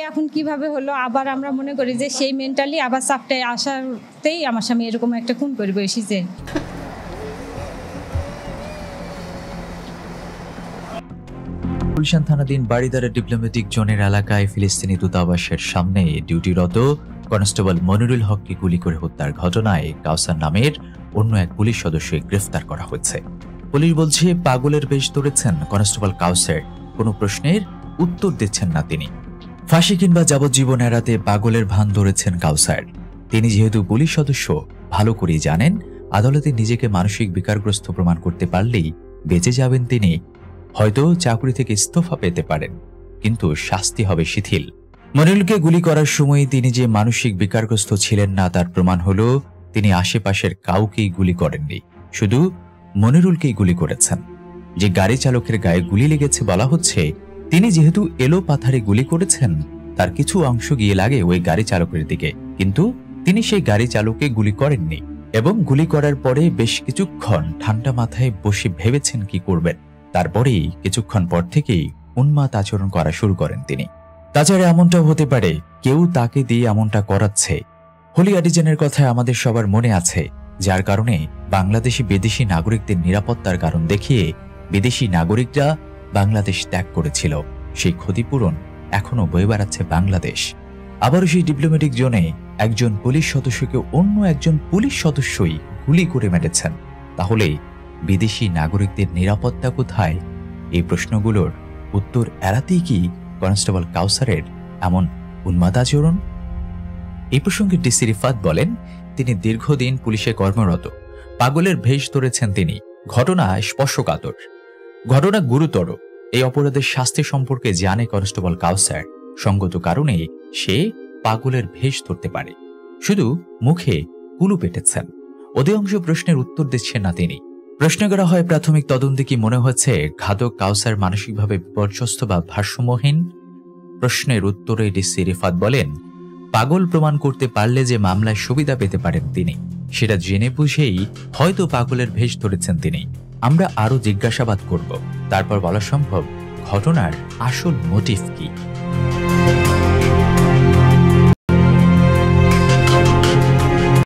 এখন কিভাবে হলো আবার আমরা মনে করি যে সেই মেন্টালি আবার চাপটায় আসাতেই আমার স্বামী এরকম একটা খুন করে বসেছে। গুলশান থানাধীন বাড়িদারা ডিপ্লোম্যাটিক জোনের এলাকায় ফিলিস্তিনি দূতাবাসের সামনে ডিউটিরত কনস্টেবল মনিরুল হককে গুলি করে হত্যার ঘটনায় কাউসার নামের অন্য এক পুলিশ সদস্যকে গ্রেফতার করা হয়েছে। পুলিশ বলছে পাগলের বেশ ধরেছেন কনস্টেবল কাউসার, কোনো প্রশ্নের উত্তর দিচ্ছেন না তিনি। ফাঁসি কিংবা যাবজ্জীবন এড়াতে পাগলের ভান ধরেছেন কাউসার। তিনি যেহেতু পুলিশ সদস্য, ভালো করেই জানেন আদালতে নিজেকে মানসিক বিকারগ্রস্ত প্রমাণ করতে পারলেই বেঁচে যাবেন তিনি। হয়তো চাকরি থেকে ইস্তফা পেতে পারেন, কিন্তু শাস্তি হবে শিথিল। মনিরুলকে গুলি করার সময় তিনি যে মানসিক বিকারগ্রস্ত ছিলেন না তার প্রমাণ হলো তিনি আশেপাশের কাউকেই গুলি করেননি, শুধু মনিরুলকেই গুলি করেছেন। যে গাড়ি চালকের গায়ে গুলি লেগেছে বলা হচ্ছে তিনি যেহেতু এলো পাথারে গুলি করেছেন, তার কিছু অংশ গিয়ে লাগে ওই গাড়ি চালকের দিকে, কিন্তু তিনি সেই গাড়ি চালককে গুলি করেননি এবং গুলি করার পরে বেশ কিছুক্ষণ ঠান্ডা মাথায় বসে ভেবেছেন কি করবেন। তারপরেই কিছুক্ষণ পর থেকেই উন্মাদ আচরণ করা শুরু করেন তিনি। তাছাড়া এমনটাও হতে পারে কেউ তাকে দিয়ে এমনটা করাচ্ছে। হোলি আরিজেনের কথা আমাদের সবার মনে আছে, যার কারণে বাংলাদেশি বিদেশি নাগরিকদের নিরাপত্তার কারণ দেখিয়ে বিদেশি নাগরিকরা বাংলাদেশ ত্যাগ করেছিল। সেই ক্ষতিপূরণ এখনো বয়ে বেড়াচ্ছে বাংলাদেশ। আবারও সেই ডিপ্লোম্যাটিক জোনে একজন পুলিশ সদস্যকে অন্য একজন পুলিশ সদস্যই গুলি করে মেরেছেন। তাহলে বিদেশি নাগরিকদের নিরাপত্তা কোথায়? এই প্রশ্নগুলোর উত্তর এড়াতেই কি কনস্টেবল কাউসারের এমন উন্মাদ আচরণ? এই প্রসঙ্গে ডিসি রিফাত বলেন, তিনি দীর্ঘদিন পুলিশে কর্মরত, পাগলের ভেষ ধরেছেন তিনি। ঘটনা স্পর্শকাতর, ঘটনা গুরুতর। এই অপরাধের শাস্তি সম্পর্কে জানে কনস্টেবল কাউসার, সঙ্গত কারণে সে পাগলের ভেষ ধরতে পারে। শুধু মুখে কুলু পেটেছেন, অধিকাংশ প্রশ্নের উত্তর দিচ্ছেন না তিনি। প্রশ্ন করা হয়, প্রাথমিক তদন্তে কি মনে হচ্ছে ঘাতক কাউসার মানসিকভাবে বিপর্যস্ত বা ভারসাম্যহীন? প্রশ্নের উত্তরে ডিসি রিফাত বলেন, পাগল প্রমাণ করতে পারলে যে মামলায় সুবিধা পেতে পারেন তিনি, সেটা জেনে বুঝেই হয়তো পাগলের ভেষ ধরেছেন তিনি। আমরা আরো জিজ্ঞাসাবাদ করব, তারপর বলা সম্ভব ঘটনার আসল মোটিভ কি।